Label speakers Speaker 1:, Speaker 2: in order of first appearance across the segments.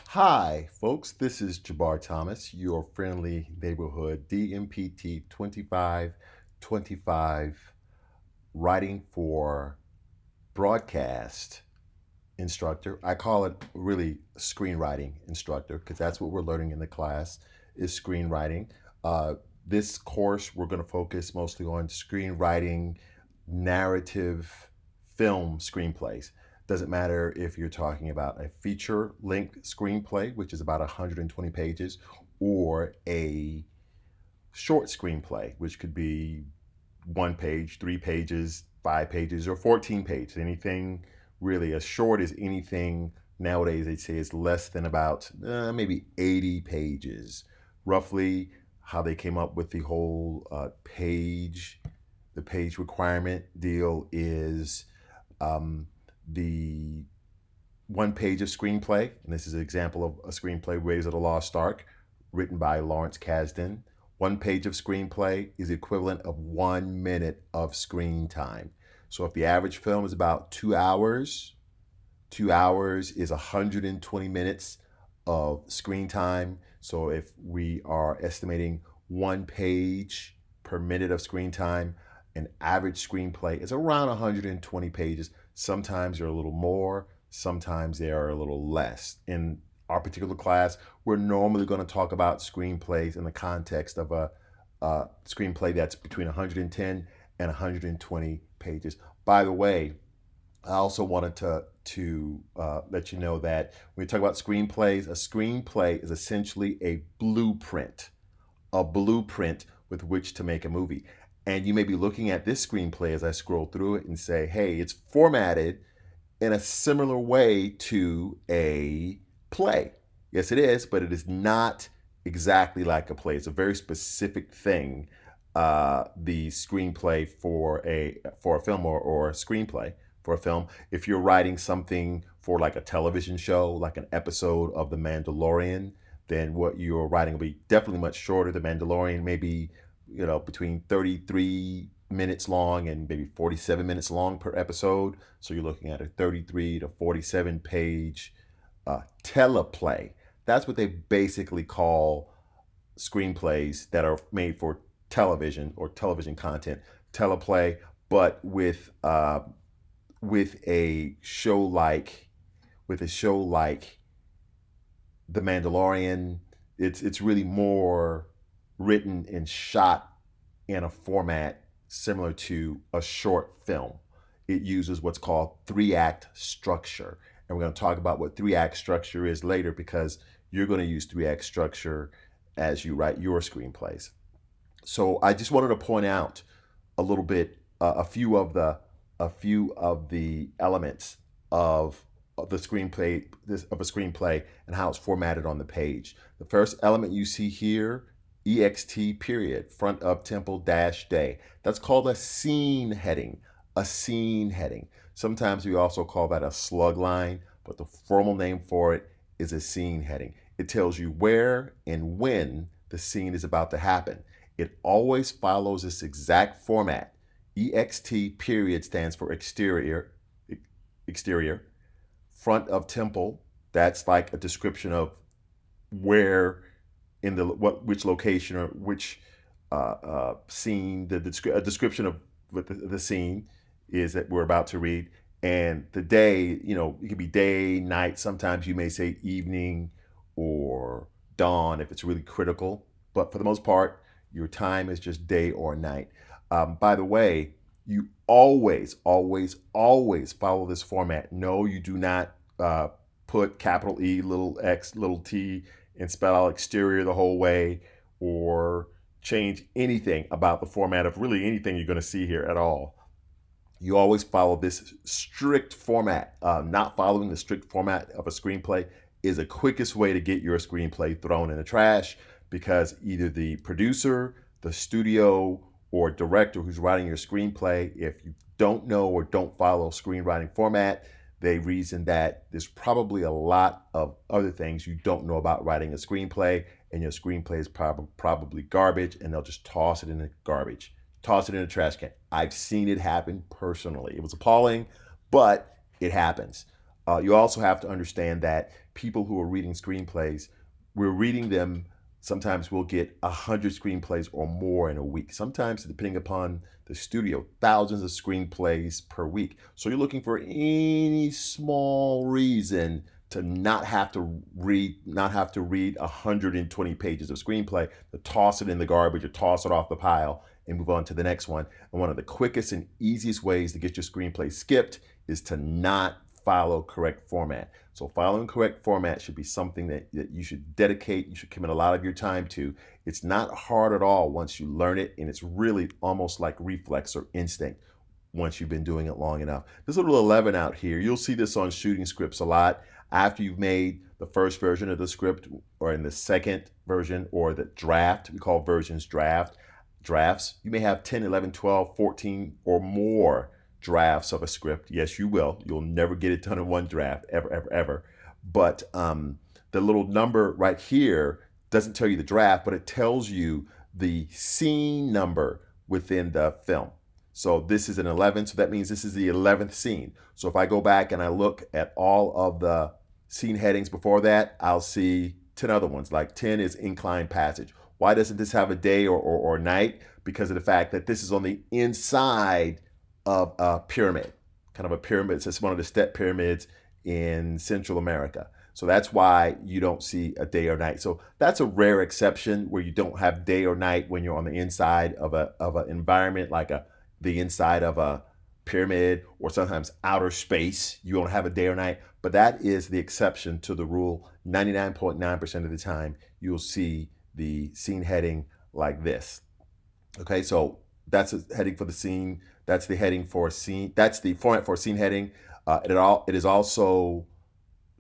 Speaker 1: Hi, folks. This is Jabbar Thomas, your friendly neighborhood DMPT 2525 writing for broadcast instructor. I call it really screenwriting instructor because that's what we're learning in the class is screenwriting. Uh, this course, we're going to focus mostly on screenwriting, narrative, film screenplays. Doesn't matter if you're talking about a feature length screenplay, which is about 120 pages, or a short screenplay, which could be 1 page, 3 pages, 5 pages, or 14 pages. Anything really as short as anything nowadays, they'd say is less than about maybe 80 pages. Roughly, how they came up with the whole the page requirement deal is um, the 1 page of screenplay, and this is an example of a screenplay, Raiders of the Lost Ark, written by Lawrence Kasdan. 1 page of screenplay is the equivalent of 1 minute of screen time. So if the average film is about 2 hours, 2 hours is 120 minutes of screen time. So if we are estimating 1 page per minute of screen time, an average screenplay is around 120 pages. Sometimes they're a little more, sometimes they are a little less. In our particular class, we're normally going to talk about screenplays in the context of a screenplay that's between 110 and 120 pages. By the way, I also wanted to let you know that when we talk about screenplays, a screenplay is essentially a blueprint with which to make a movie. And you may be looking at this screenplay as I scroll through it and say, hey, it's formatted in a similar way to a play. Yes, it is, but it is not exactly like a play. It's a very specific thing. The screenplay for a film or a screenplay for a film. If you're writing something for like a television show, like an episode of The Mandalorian, then what you're writing will be definitely much shorter. The Mandalorian maybe between 33 minutes long and maybe 47 minutes long per episode. So you're looking at a 33 to 47 page teleplay. That's what they basically call screenplays that are made for television or television content. Teleplay, but with a show like The Mandalorian, it's really more written and shot in a format similar to a short film. It uses what's called 3 act structure. And we're going to talk about what 3 act structure is later because you're going to use 3 act structure as you write your screenplays. So I just wanted to point out a little bit, a few of the elements of the screenplay of a screenplay and how it's formatted on the page. The first element you see here, ext period, front of temple dash day. That's called a scene heading. A scene heading. Sometimes we also call that a slug line, but the formal name for it is a scene heading. It tells you where and when the scene is about to happen. It always follows this exact format. EXT period stands for exterior. Front of temple, that's like a description of where in the which location or which scene, a description of what the scene is that we're about to read. And the day, it could be day, night. Sometimes you may say evening or dawn if it's really critical. But for the most part, your time is just day or night. By the way, you always, always, always follow this format. No, you do not put capital E, little x, little t, and spell out exterior the whole way, or change anything about the format of really anything you're going to see here at all. You always follow this strict format. Not following the strict format of a screenplay is the quickest way to get your screenplay thrown in the trash because either the producer, the studio, or director who's writing your screenplay, if you don't know or don't follow screenwriting format, they reason that there's probably a lot of other things you don't know about writing a screenplay, and your screenplay is probably garbage, and they'll just toss it in the garbage, toss it in a trash can. I've seen it happen personally. It was appalling, but it happens. You also have to understand that people who are reading screenplays, we're reading them. Sometimes we'll get 100 screenplays or more in a week. Sometimes, depending upon the studio, thousands of screenplays per week. So you're looking for any small reason to not have to read 120 pages of screenplay, to toss it in the garbage or toss it off the pile and move on to the next one. And one of the quickest and easiest ways to get your screenplay skipped is to not follow correct format. So following correct format should be something that you should dedicate, you should commit a lot of your time to. It's not hard at all once you learn it, and it's really almost like reflex or instinct once you've been doing it long enough. This little 11 out here, you'll see this on shooting scripts a lot. After you've made the first version of the script, or in the second version, or the draft, we call versions drafts, you may have 10, 11, 12, 14 or more drafts of a script. Yes, you will. You'll never get it done in one draft, ever, ever, ever. But the little number right here doesn't tell you the draft, but it tells you the scene number within the film. So this is an 11, so that means this is the 11th scene. So if I go back and I look at all of the scene headings before that, I'll see 10 other ones. Like 10 is inclined passage. Why doesn't this have a day or night? Because of the fact that this is on the inside of a pyramid, kind of a pyramid. It's one of the step pyramids in Central America. So that's why you don't see a day or night. So that's a rare exception where you don't have day or night when you're on the inside of an environment like the inside of a pyramid, or sometimes outer space. You don't have a day or night, but that is the exception to the rule. 99.9% of the time, you'll see the scene heading like this. Okay, so that's a heading for the scene. That's the heading for a scene. That's the format for a scene heading. It is also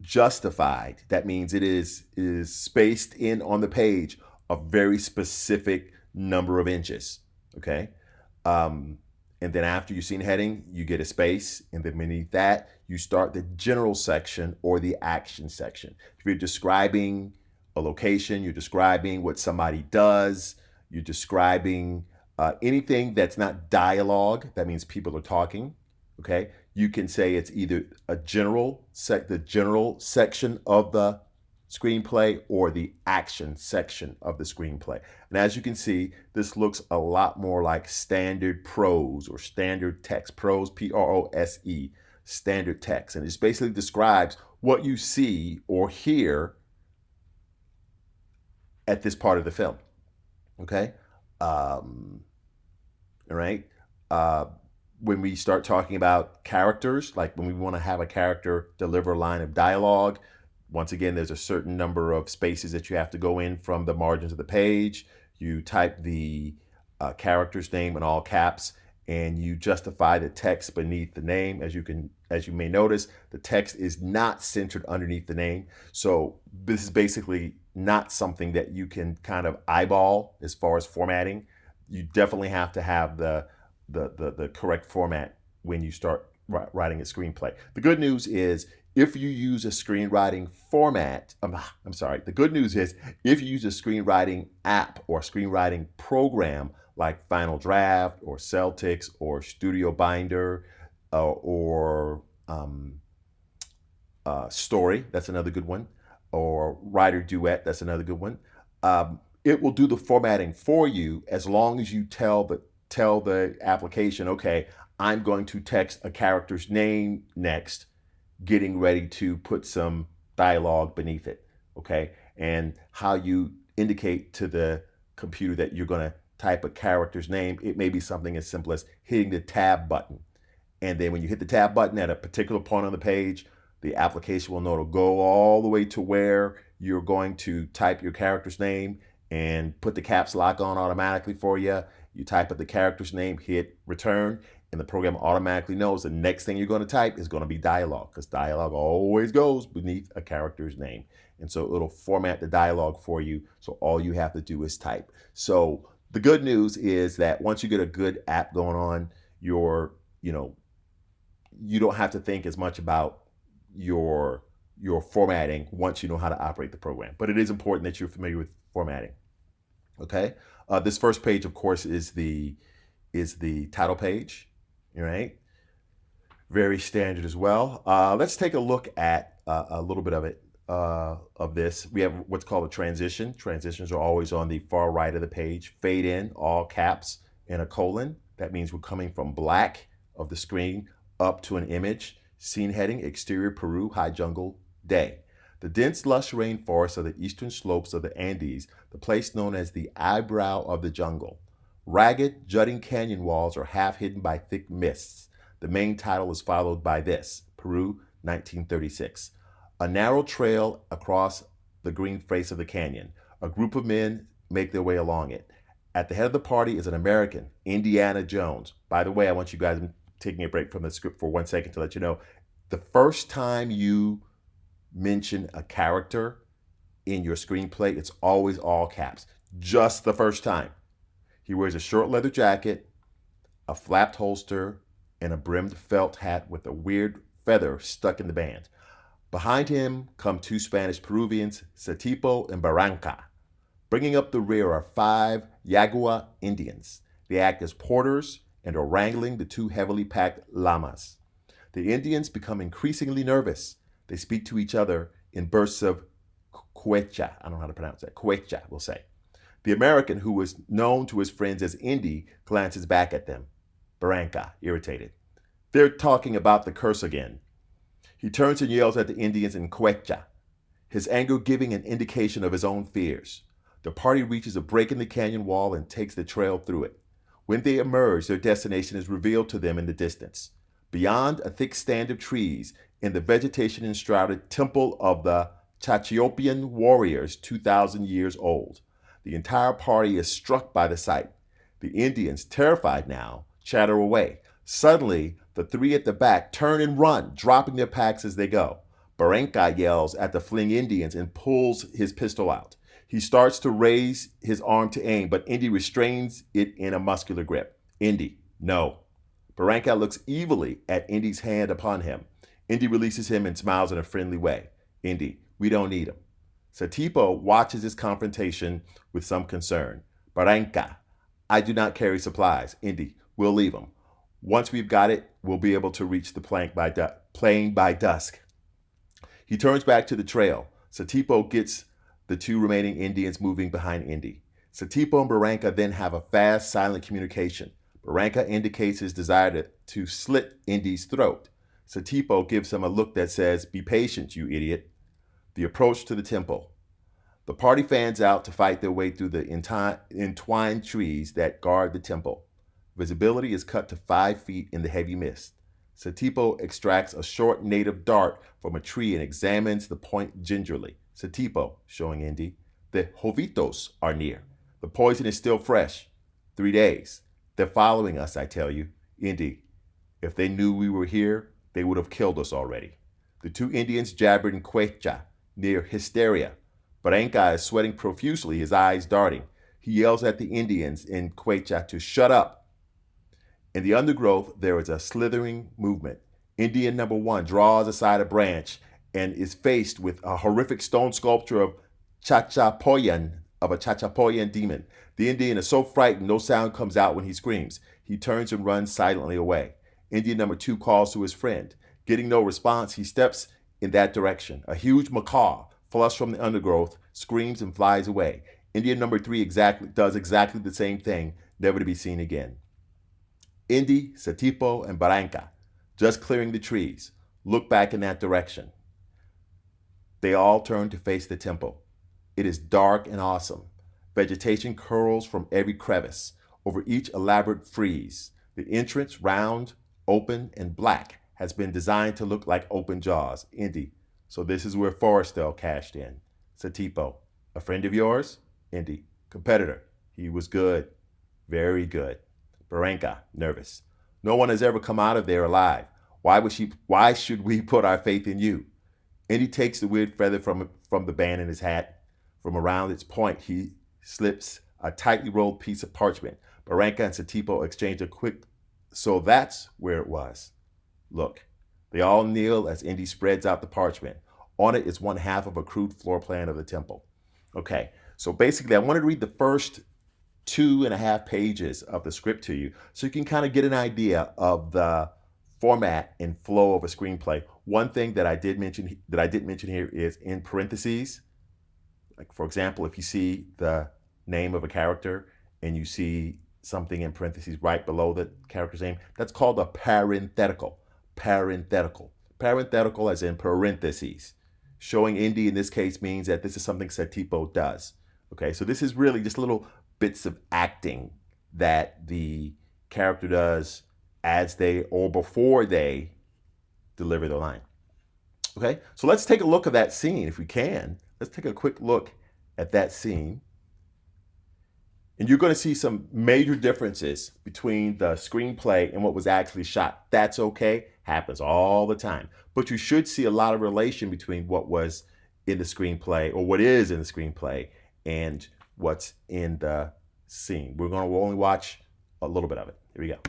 Speaker 1: justified. That means it is spaced in on the page a very specific number of inches. Okay, and then after your scene heading, you get a space, and then beneath that, you start the general section or the action section. If you're describing a location, you're describing what somebody does, you're describing anything that's not dialogue, that means people are talking, okay? You can say it's either the general section of the screenplay or the action section of the screenplay. And as you can see, this looks a lot more like standard prose or standard text. Prose, Prose, standard text. And it basically describes what you see or hear at this part of the film, okay? All right. When we start talking about characters, like when we want to have a character deliver a line of dialogue, once again, there's a certain number of spaces that you have to go in from the margins of the page. You type the character's name in all caps, and you justify the text beneath the name. As you may notice, the text is not centered underneath the name. So this is basically not something that you can kind of eyeball as far as formatting. You definitely have to have the correct format when you start writing a screenplay. The good news is if you use a screenwriting format, the good news is if you use a screenwriting app or screenwriting program like Final Draft or Celtics or Studio Binder or Story, that's another good one, or Writer Duet, that's another good one. It will do the formatting for you as long as you tell the application, okay, I'm going to text a character's name next, getting ready to put some dialogue beneath it, okay? And how you indicate to the computer that you're going to type a character's name, it may be something as simple as hitting the tab button. And then when you hit the tab button at a particular point on the page, the application will know to go all the way to where you're going to type your character's name and put the caps lock on automatically for you. You type up the character's name, hit return, and the program automatically knows the next thing you're going to type is going to be dialogue, because dialogue always goes beneath a character's name. And so it'll format the dialogue for you, so all you have to do is type. So the good news is that once you get a good app going on, you don't have to think as much about your formatting once you know how to operate the program. But it is important that you're familiar with formatting. Okay. This first page, of course, is the title page. All right. Very standard as well. Let's take a look at a little bit of it of this. We have what's called a transition. Transitions are always on the far right of the page. Fade in, all caps, and a colon. That means we're coming from black of the screen up to an image. Scene heading, exterior Peru, high jungle, day. The dense, lush rainforests of the eastern slopes of the Andes, the place known as the eyebrow of the jungle. Ragged, jutting canyon walls are half hidden by thick mists. The main title is followed by this, Peru, 1936. A narrow trail across the green face of the canyon. A group of men make their way along it. At the head of the party is an American, Indiana Jones. By the way, I want you guys, I'm taking a break from the script for 1 second to let you know, the first time you mention a character in your screenplay, it's always all caps. Just the first time. He wears a short leather jacket, a flapped holster, and a brimmed felt hat with a weird feather stuck in the band. Behind him come two Spanish Peruvians, Satipo and Barranca. Bringing up the rear are 5 Yagua Indians. They act as porters and are wrangling the 2 heavily packed llamas. The Indians become increasingly nervous. They speak to each other in bursts of Quechua. I don't know how to pronounce that. Quechua, we'll say. The American, who was known to his friends as Indy, glances back at them. Barranca, irritated. They're talking about the curse again. He turns and yells at the Indians in Quechua, his anger giving an indication of his own fears. The party reaches a break in the canyon wall and takes the trail through it. When they emerge, their destination is revealed to them in the distance. Beyond a thick stand of trees, in the vegetation-enshrouded temple of the Chachiopian warriors, 2,000 years old. The entire party is struck by the sight. The Indians, terrified now, chatter away. Suddenly, the 3 at the back turn and run, dropping their packs as they go. Barranca yells at the fleeing Indians and pulls his pistol out. He starts to raise his arm to aim, but Indy restrains it in a muscular grip. Indy, no. Barranca looks evilly at Indy's hand upon him. Indy releases him and smiles in a friendly way. Indy, we don't need him. Satipo watches this confrontation with some concern. Barranca, I do not carry supplies. Indy, we'll leave him. Once we've got it, we'll be able to reach the plane by dusk. He turns back to the trail. Satipo gets the 2 remaining Indians moving behind Indy. Satipo and Barranca then have a fast, silent communication. Barranca indicates his desire to slit Indy's throat. Satipo gives him a look that says, be patient, you idiot. The approach to the temple. The party fans out to fight their way through the entwined trees that guard the temple. Visibility is cut to 5 feet in the heavy mist. Satipo extracts a short native dart from a tree and examines the point gingerly. Satipo, showing Indy, the Jovitos are near. The poison is still fresh. 3 days. They're following us, I tell you. Indy, if they knew we were here, they would have killed us already. The 2 Indians jabbered in Quechua, near Hysteria. Barranca is sweating profusely, his eyes darting. He yells at the Indians in Quechua to shut up. In the undergrowth, there is a slithering movement. Indian number 1 draws aside a branch and is faced with a horrific stone sculpture of a Chachapoyan demon. The Indian is so frightened, no sound comes out when he screams. He turns and runs silently away. Indian number 2 calls to his friend. Getting no response, he steps in that direction. A huge macaw, flushed from the undergrowth, screams and flies away. Indian number 3 does exactly the same thing, never to be seen again. Indy, Satipo, and Barranca, just clearing the trees, look back in that direction. They all turn to face the temple. It is dark and awesome. Vegetation curls from every crevice. Over each elaborate frieze, the entrance, round, open, and black, has been designed to look like open jaws. Indy, so this is where Forrestal cashed in. Satipo, a friend of yours? Indy, competitor. He was good. Very good. Barranca, nervous. No one has ever come out of there alive. Why should we put our faith in you? Indy takes the weird feather from the band in his hat. From around its point, he slips a tightly rolled piece of parchment. Barranca and Satipo exchange a quick, so that's where it was. Look, they all kneel as Indy spreads out the parchment. On it is 1/2 of a crude floor plan of the temple. Okay, so basically I wanted to read the first 2.5 pages of the script to you so you can kind of get an idea of the format and flow of a screenplay. One thing that I didn't mention here is in parentheses. Like for example, if you see the name of a character and you see something in parentheses right below the character's name, that's called a parenthetical. Parenthetical. Parenthetical as in parentheses. Showing indie in this case means that this is something Setipo does. Okay, so this is really just little bits of acting that the character does as they or before they deliver the line. Okay, so let's take a look at that scene if we can. Let's take a quick look at that scene. And you're going to see some major differences between the screenplay and what was actually shot. That's okay, happens all the time. But you should see a lot of relation between what was in the screenplay or what is in the screenplay and what's in the scene. We'll only watch a little bit of it. Here we go.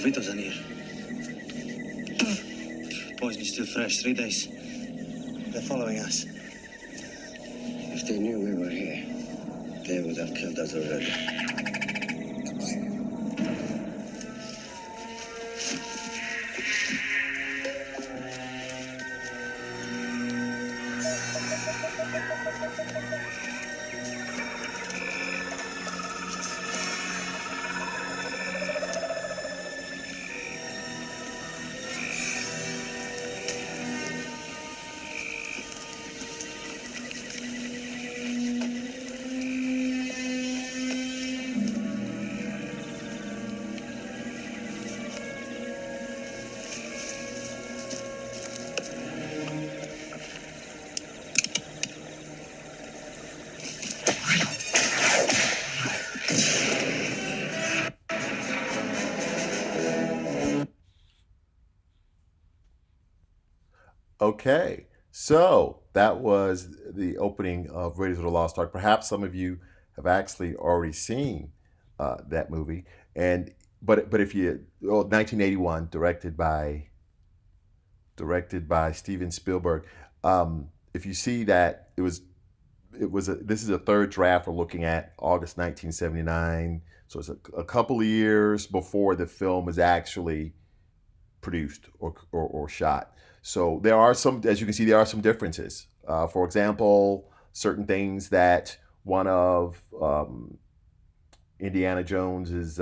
Speaker 2: Vito Zanir. Poison is still fresh. 3 days. They're following us.
Speaker 3: If they knew we were here, they would have killed us already.
Speaker 1: Okay, so that was the opening of Raiders of the Lost Ark. Perhaps some of you have actually already seen that movie, and but if you 1981, directed by Steven Spielberg. If you see that this is a third draft we're looking at, August 1979. So it's a couple of years before the film is actually produced or shot. So there are some, as you can see, there are some differences. For example, certain things that one of Indiana Jones's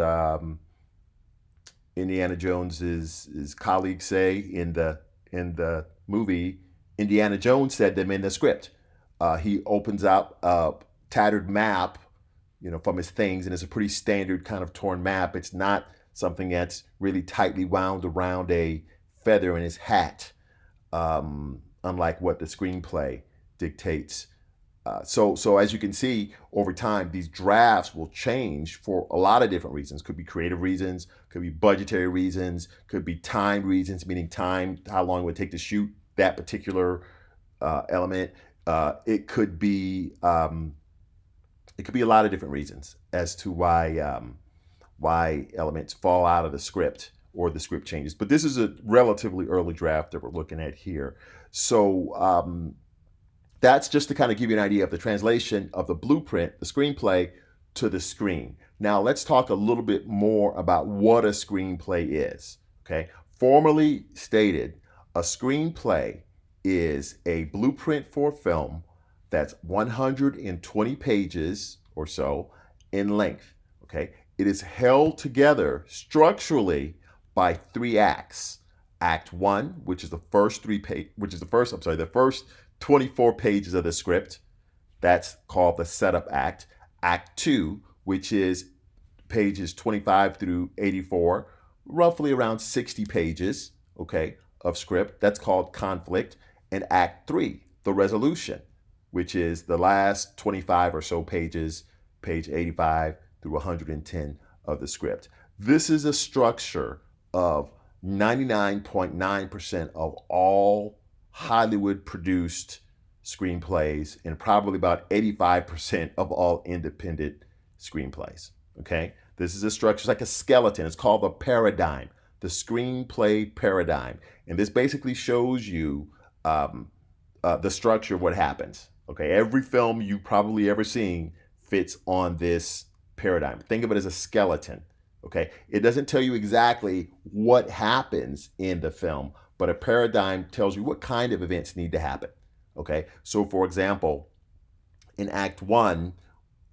Speaker 1: Indiana Jones's colleagues say in the movie Indiana Jones said them in the script. He opens up a tattered map, from his things, and it's a pretty standard kind of torn map. It's not something that's really tightly wound around a feather in his hat, unlike what the screenplay dictates. So as you can see, over time, these drafts will change for a lot of different reasons. Could be creative reasons, could be budgetary reasons, could be time reasons, meaning time, how long it would take to shoot that particular element. It could be a lot of different reasons as to why elements fall out of the script or the script changes. But this is a relatively early draft that we're looking at here. So that's just to kind of give you an idea of the translation of the blueprint, the screenplay, to the screen. Now let's talk a little bit more about what a screenplay is. Okay, formally stated, a screenplay is a blueprint for a film that's 120 pages or so in length. Okay, it is held together structurally by 3 acts. Act 1, which is the first the first 24 pages of the script. That's called the setup act. Act 2, which is pages 25 through 84, roughly around 60 pages, okay, of script. That's called conflict. And Act 3, the resolution, which is the last 25 or so pages, page 85 through 110 of the script. This is a structure of 99.9% of all Hollywood produced screenplays and probably about 85% of all independent screenplays. Okay, this is a structure, it's like a skeleton. It's called the paradigm, the screenplay paradigm, and this basically shows you the structure of what happens. Okay, every film you probably ever seen fits on this paradigm. Think of it as a skeleton. Okay, it doesn't tell you exactly what happens in the film, but a paradigm tells you what kind of events need to happen. Okay, so for example, in Act 1,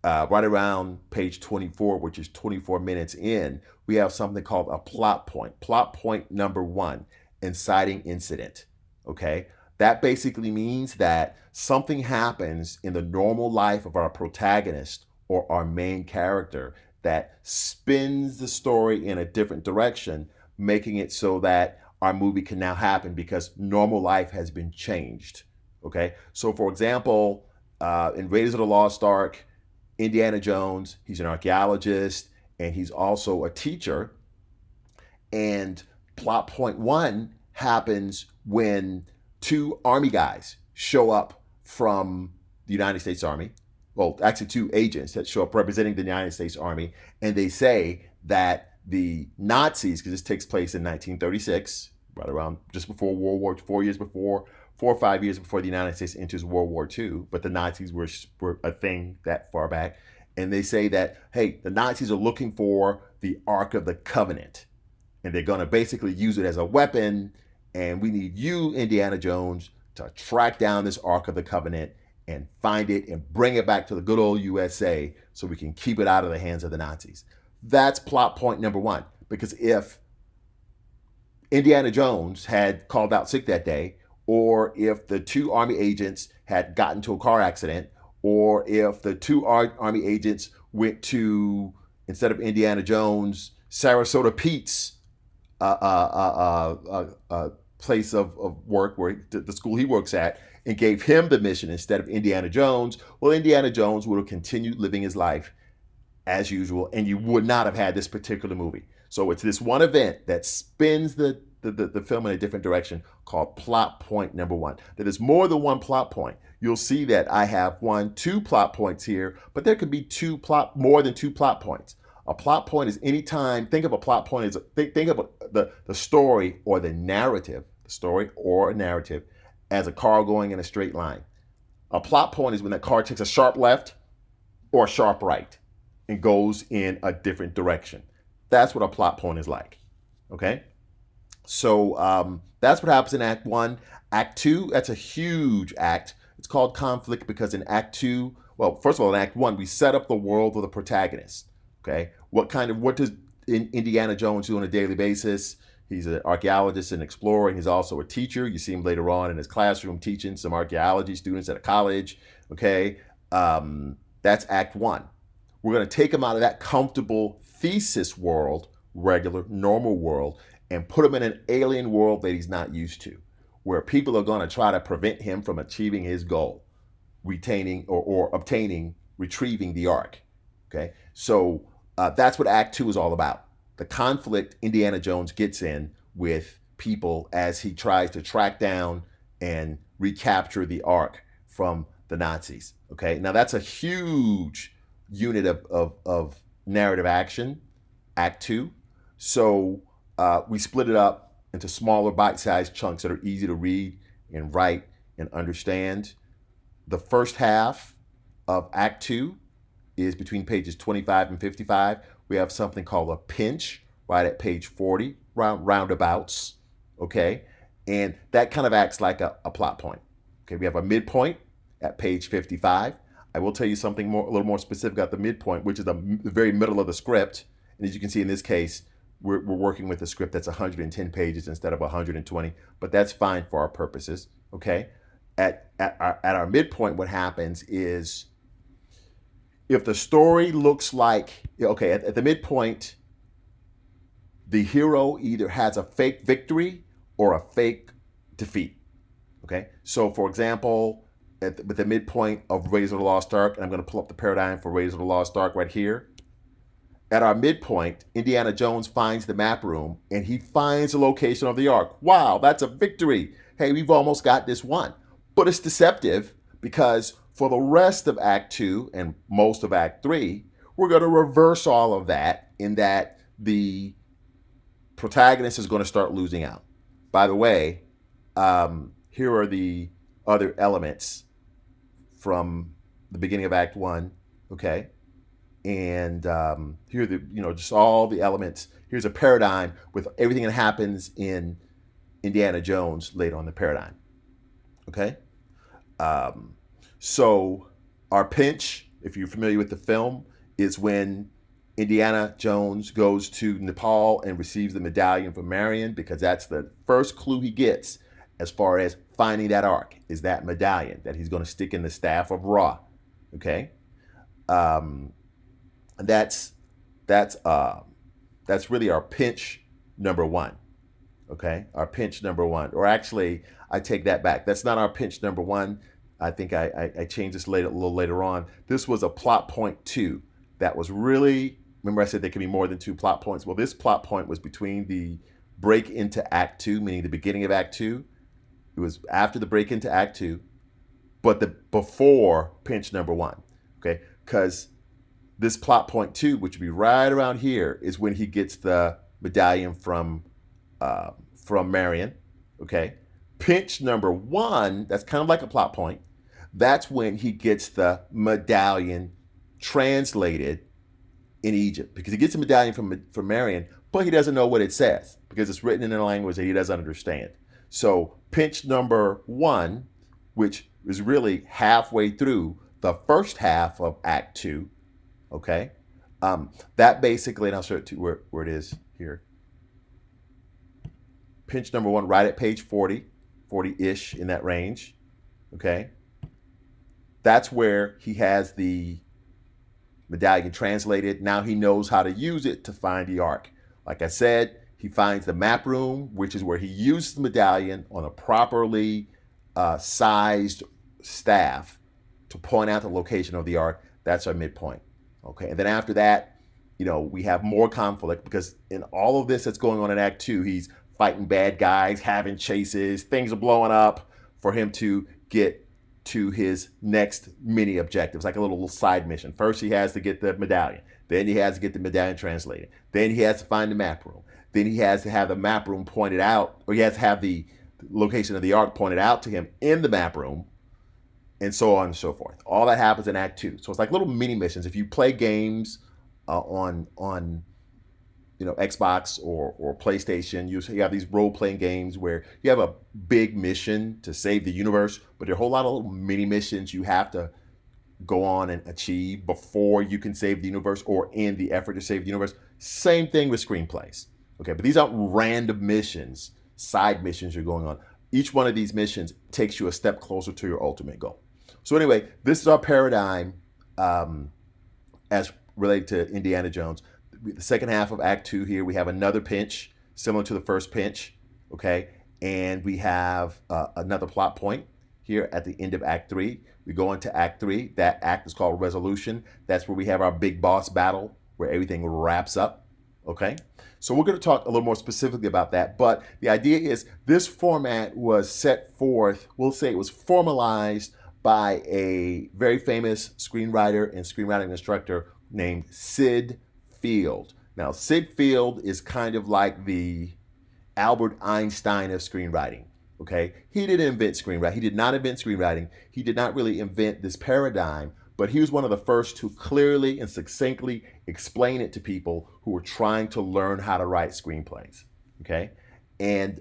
Speaker 1: right around page 24, which is 24 minutes in, we have something called a plot point. Plot point number 1, inciting incident. Okay, that basically means that something happens in the normal life of our protagonist or our main character that spins the story in a different direction, making it so that our movie can now happen because normal life has been changed. Okay, so for example, in Raiders of the Lost Ark, Indiana Jones, he's an archaeologist and he's also a teacher. And plot point 1 happens when 2 Army guys show up from the United States Army. Well, actually 2 agents that show up representing the United States Army, and they say that the Nazis, because this takes place in 1936, right around just before World War, 4 years before, 4 or 5 years before the United States enters World War II, but the Nazis were a thing that far back, and they say that, hey, the Nazis are looking for the Ark of the Covenant, and they're going to basically use it as a weapon, and we need you, Indiana Jones, to track down this Ark of the Covenant and find it and bring it back to the good old USA so we can keep it out of the hands of the Nazis. That's plot point number 1, because if Indiana Jones had called out sick that day, or if the 2 Army agents had gotten into a car accident, or if the 2 Army agents went to, instead of Indiana Jones, Sarasota Pete's place of work, where the school he works at, and gave him the mission instead of Indiana Jones, well, Indiana Jones would have continued living his life as usual, and you would not have had this particular movie. So it's this one event that spins the film in a different direction called plot point number 1. There is more than one plot point. You'll see that I have 2 plot points here, but there could be more than 2 plot points. A plot point is any time, think of a plot point as, think of the story or the narrative, as a car going in a straight line. A plot point is when that car takes a sharp left or a sharp right and goes in a different direction. That's what a plot point is like. Okay? So that's what happens in Act 1. Act 2, that's a huge act. It's called conflict because in Act 2, well, first of all, in Act 1, we set up the world with a protagonist. Okay? What does Indiana Jones do on a daily basis? He's an archaeologist and explorer, and he's also a teacher. You see him later on in his classroom teaching some archaeology students at a college. Okay, that's Act One. We're going to take him out of that comfortable thesis world, regular, normal world, and put him in an alien world that he's not used to, where people are going to try to prevent him from achieving his goal, retaining or obtaining, retrieving the Ark. Okay, so that's what Act Two is all about. The conflict Indiana Jones gets in with people as he tries to track down and recapture the Ark from the Nazis. Okay, now that's a huge unit of narrative action, Act Two. So we split it up into smaller bite-sized chunks that are easy to read and write and understand. The first half of Act Two is between pages 25 and 55. We have something called a pinch right at page 40, roundabouts, okay? And that kind of acts like a plot point. Okay, we have a midpoint at page 55. I will tell you something more, a little more specific at the midpoint, which is the very middle of the script. And as you can see in this case, we're working with a script that's 110 pages instead of 120, but that's fine for our purposes, okay? At our midpoint, what happens is if the story looks like, okay, at the midpoint, the hero either has a fake victory or a fake defeat, okay? So, for example, at the midpoint of Raiders of the Lost Ark, and I'm going to pull up the paradigm for Raiders of the Lost Ark right here. At our midpoint, Indiana Jones finds the map room, and he finds the location of the Ark. Wow, that's a victory. Hey, we've almost got this one. But it's deceptive because for the rest of Act 2 and most of Act 3, we're going to reverse all of that in that the protagonist is going to start losing out. By the way, here are the other elements from the beginning of Act 1, okay? And here are the, just all the elements. Here's a paradigm with everything that happens in Indiana Jones later on the paradigm, okay? So our pinch, if you're familiar with the film, is when Indiana Jones goes to Nepal and receives the medallion from Marion, because that's the first clue he gets as far as finding that Ark, is that medallion that he's going to stick in the staff of Ra. Okay, that's really our pinch number one. Okay, our pinch number one, or actually, I take that back. That's not our pinch number one. I think I changed this a little later on. This was a plot point 2 that was really, remember I said there can be more than 2 plot points. Well, this plot point was between the break into Act 2, meaning the beginning of Act 2. It was after the break into Act 2, but before pinch number 1, okay? Because this plot point 2, which would be right around here, is when he gets the medallion from Marion, okay? Pinch number 1, that's kind of like a plot point. That's when he gets the medallion translated in Egypt, because he gets a medallion from Marion, but he doesn't know what it says because it's written in a language that he doesn't understand. So pinch number 1, which is really halfway through the first half of Act 2, okay? That basically, and I'll show it to you where it is here. Pinch number 1, right at page 40-ish in that range, okay? That's where he has the medallion translated. Now he knows how to use it to find the Ark. Like I said, he finds the map room, which is where he uses the medallion on a properly sized staff to point out the location of the Ark. That's our midpoint, okay? And then after that, we have more conflict, because in all of this that's going on in Act 2, he's fighting bad guys, having chases, things are blowing up for him to get to his next mini objectives, like a little side mission. First, he has to get the medallion. Then he has to get the medallion translated. Then he has to find the map room. Then he has to have the map room pointed out, or he has to have the location of the Ark pointed out to him in the map room, and so on and so forth. All that happens in Act 2. So it's like little mini missions. If you play games on Xbox or PlayStation, you have these role-playing games where you have a big mission to save the universe, but there are a whole lot of little mini missions you have to go on and achieve before you can save the universe, or in the effort to save the universe. Same thing with screenplays, Okay, but these aren't random missions, side missions you're going on. Each one of these missions takes you a step closer to your ultimate goal. So anyway, this is our paradigm as related to Indiana Jones. The second half of Act Two here, we have another pinch similar to the first pinch, okay? And we have another plot point here at the end of Act Three. We go into Act Three. That act is called Resolution. That's where we have our big boss battle, where everything wraps up, okay? So we're going to talk a little more specifically about that. But the idea is this format was set forth, we'll say it was formalized by a very famous screenwriter and screenwriting instructor named Sid Field. Now, Sid Field is kind of like the Albert Einstein of screenwriting. Okay, he didn't invent screenwriting. He did not invent screenwriting. He did not really invent this paradigm, but he was one of the first to clearly and succinctly explain it to people who were trying to learn how to write screenplays. Okay, and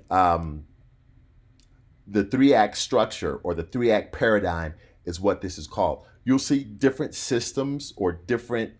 Speaker 1: the three-act structure or the three-act paradigm is what this is called. You'll see different systems or different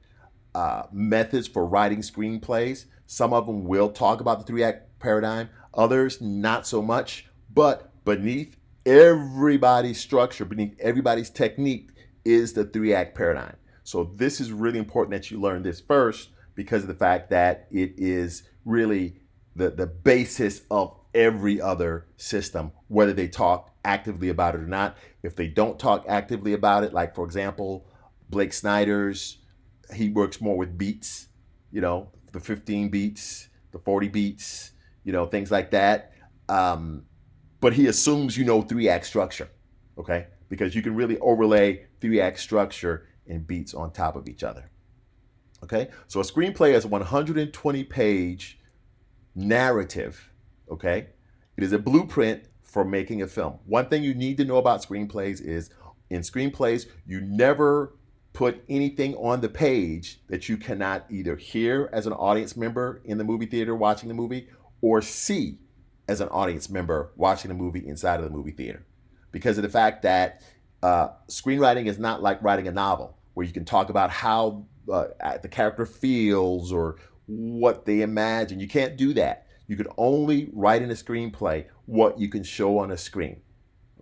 Speaker 1: methods for writing screenplays. Some of them will talk about the three-act paradigm, others not so much. But beneath everybody's structure, beneath everybody's technique is the three-act paradigm. So this is really important that you learn this first because of the fact that it is really the basis of every other system, whether they talk actively about it or not. If they don't talk actively about it, like for example, Blake Snyder's, he works more with beats, you know, the 15 beats, the 40 beats, you know, things like that. But he assumes you know three-act structure, okay? Because you can really overlay three-act structure and beats on top of each other, okay? So a screenplay is a 120-page narrative, okay? It is a blueprint for making a film. One thing you need to know about screenplays is in screenplays, you never put anything on the page that you cannot either hear as an audience member in the movie theater watching the movie or see as an audience member watching the movie inside of the movie theater. Because of the fact that screenwriting is not like writing a novel where you can talk about how the character feels or what they imagine. You can't do that. You can only write in a screenplay what you can show on a screen.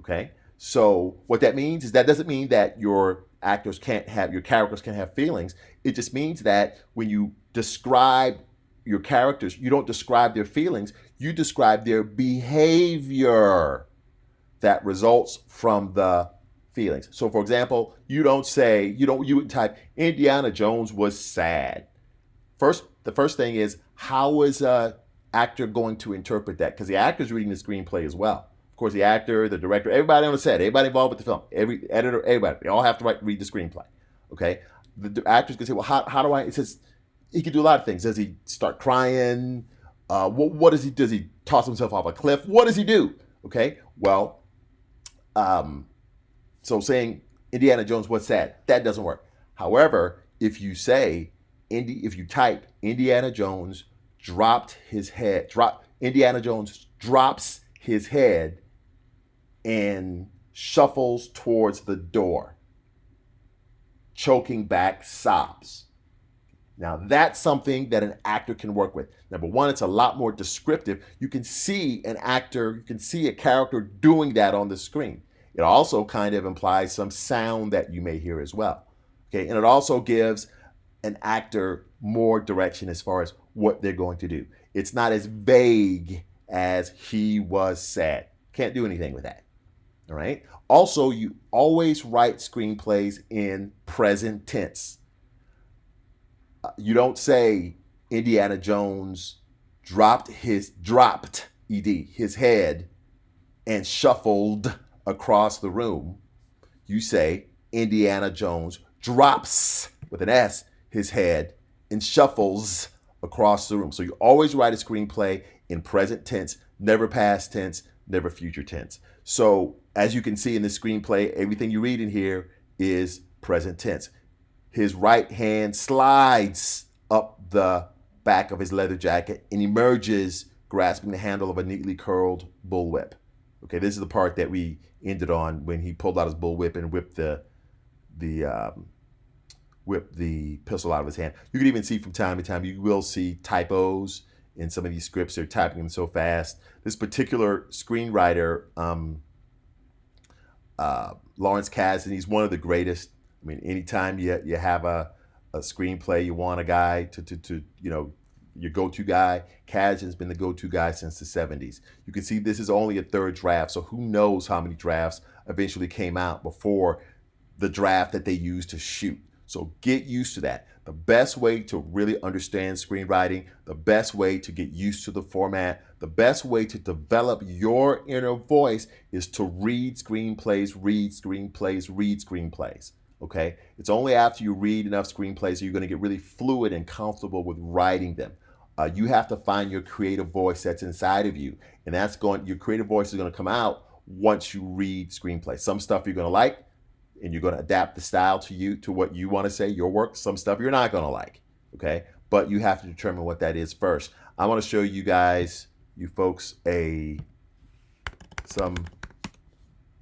Speaker 1: Okay? So what that means is that doesn't mean that your characters can't have feelings. It just means that when you describe your characters, you don't describe their feelings, you describe their behavior that results from the feelings. So for example, you wouldn't type Indiana Jones was sad. The first thing is, how is a actor going to interpret that? Because the actor's reading the screenplay as well. Of course, the actor, the director, everybody on the set, everybody involved with the film, every editor, everybody, they all have to read the screenplay. Okay? The actors can say, well, how do I, it says, he can do a lot of things. Does he start crying? What does he, does he toss himself off a cliff? What does he do? Okay? Well, so saying Indiana Jones was sad, that doesn't work. However, if you type Indiana Jones Indiana Jones drops his head and shuffles towards the door, choking back sobs. Now, that's something that an actor can work with. Number one, it's a lot more descriptive. You can see a character doing that on the screen. It also kind of implies some sound that you may hear as well. Okay, and it also gives an actor more direction as far as what they're going to do. It's not as vague as he was sad. Can't do anything with that. All right. Also, you always write screenplays in present tense. You don't say Indiana Jones dropped his head and shuffled across the room. You say Indiana Jones drops with an S his head and shuffles across the room. So you always write a screenplay in present tense, never past tense, never future tense. So as you can see in the screenplay, everything you read in here is present tense. His right hand slides up the back of his leather jacket and emerges grasping the handle of a neatly curled bullwhip. Okay, this is the part that we ended on when he pulled out his bullwhip and whipped the pistol out of his hand. You can even see from time to time, you will see typos in some of these scripts. They're typing them so fast. This particular screenwriter, Lawrence Kasdan, he's one of the greatest. I mean, anytime you have a screenplay, you want a guy to your go-to guy. Kasdan's been the go-to guy since the 70s. You can see this is only a third draft, so who knows how many drafts eventually came out before the draft that they used to shoot. So get used to that. The best way to really understand screenwriting, the best way to get used to the format, the best way to develop your inner voice is to read screenplays, read screenplays, read screenplays. Okay? It's only after you read enough screenplays that you're going to get really fluid and comfortable with writing them. You have to find your creative voice that's inside of you, and your creative voice is going to come out once you read screenplays. Some stuff you're going to like, and you're going to adapt the style to what you want to say, your work. Some stuff you're not going to like, okay? But you have to determine what that is first. I want to show you guys, you folks, some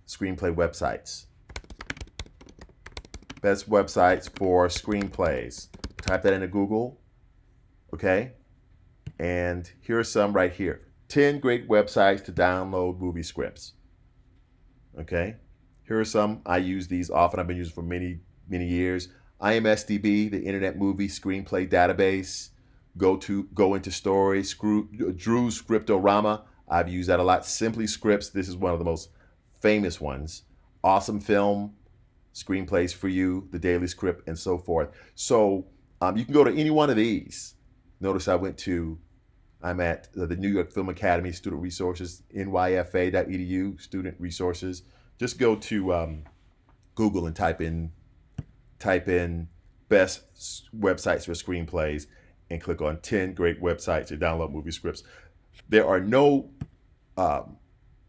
Speaker 1: screenplay websites. Best websites for screenplays. Type that into Google, okay? And here are some right here. 10 great websites to download movie scripts, okay? Here are some. I use these often. I've been using for many, many years. IMSDB, the Internet Movie Screenplay Database. Go Into Stories. Drew's Scriptorama. I've used that a lot. Simply Scripts. This is one of the most famous ones. Awesome Film, Screenplays for You, The Daily Script, and so forth. So you can go to any one of these. Notice I'm at the New York Film Academy Student Resources, nyfa.edu, Student Resources. Just go to Google and type in best websites for screenplays and click on 10 great websites to download movie scripts. There are no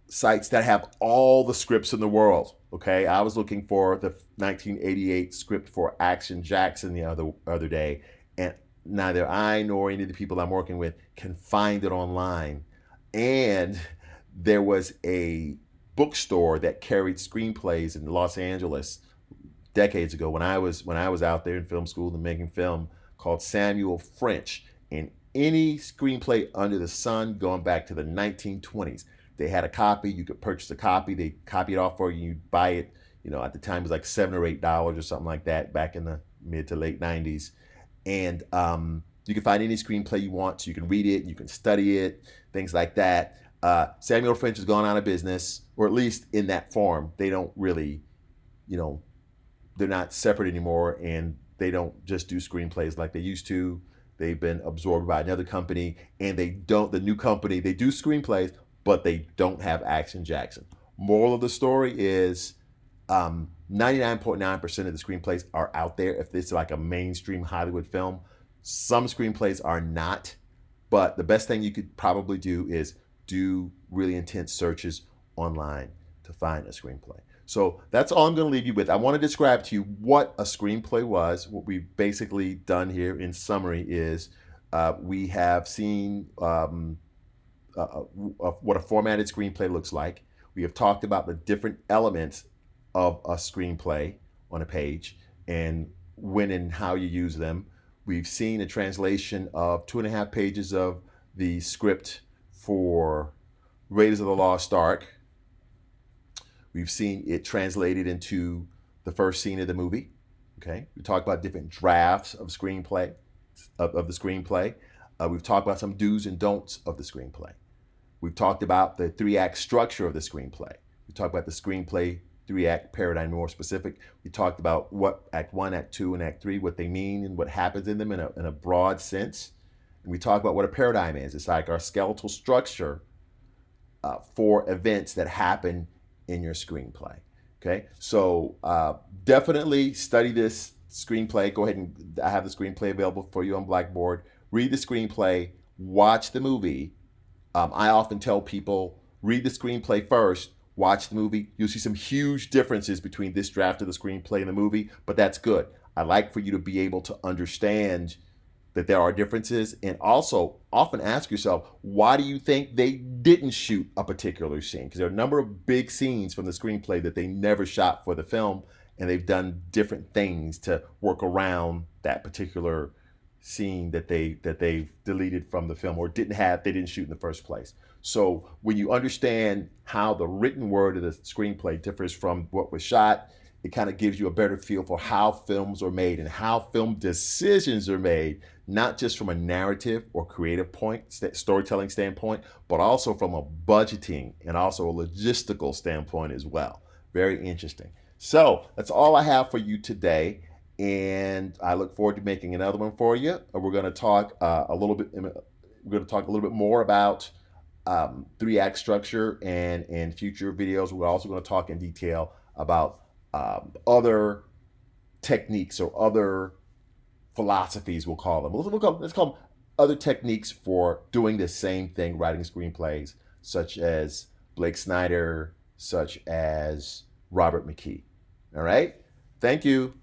Speaker 1: sites that have all the scripts in the world. Okay, I was looking for the 1988 script for Action Jackson the other day, and neither I nor any of the people I'm working with can find it online. And there was a bookstore that carried screenplays in Los Angeles decades ago when I was out there in film school and making film, called Samuel French. And any screenplay under the sun going back to the 1920s, they had a copy. You could purchase a copy. They copy it off for you. You buy it. At the time it was like $7 or $8 or something like that back in the mid to late 90s. And you can find any screenplay you want. So you can read it. You can study it. Things like that. Samuel French has gone out of business, or at least in that form. They don't really, they're not separate anymore, and they don't just do screenplays like they used to. They've been absorbed by another company, and the new company, they do screenplays, but they don't have Action Jackson. Moral of the story is 99.9% of the screenplays are out there if it's like a mainstream Hollywood film. Some screenplays are not, but the best thing you could probably do is do really intense searches online to find a screenplay. So that's all I'm going to leave you with. I want to describe to you what a screenplay was. What we've basically done here in summary is we have seen what a formatted screenplay looks like. We have talked about the different elements of a screenplay on a page and when and how you use them. We've seen a translation of 2.5 pages of the script for Raiders of the Lost Ark. We've seen it translated into the first scene of the movie. Okay, we talked about different drafts of screenplay, of the screenplay. We've talked about some do's and don'ts of the screenplay. We've talked about the 3-act structure of the screenplay. We talked about the screenplay 3-act paradigm, more specific. We talked about what Act 1, Act 2, and Act 3, what they mean and what happens in them in a broad sense. And we talk about what a paradigm is. It's like our skeletal structure for events that happen in your screenplay. Okay, so definitely study this screenplay. Go ahead and I have the screenplay available for you on Blackboard. Read the screenplay, watch the movie. I often tell people, read the screenplay first, watch the movie. You'll see some huge differences between this draft of the screenplay and the movie, but that's good. I like for you to be able to understand that there are differences, and also often ask yourself, why do you think they didn't shoot a particular scene? Because there are a number of big scenes from the screenplay that they never shot for the film, and they've done different things to work around that particular scene that they deleted from the film or they didn't shoot in the first place. So when you understand how the written word of the screenplay differs from what was shot, it kind of gives you a better feel for how films are made and how film decisions are made, not just from a narrative or creative storytelling standpoint, but also from a budgeting and also a logistical standpoint as well. Very interesting. So that's all I have for you today, and I look forward to making another one for you. We're going to talk a little bit. We're going to talk a little bit more about three act structure, and in future videos, we're also going to talk in detail about other techniques or other philosophies. We'll call them. Let's call them other techniques for doing the same thing, writing screenplays, such as Blake Snyder, such as Robert McKee. All right. Thank you.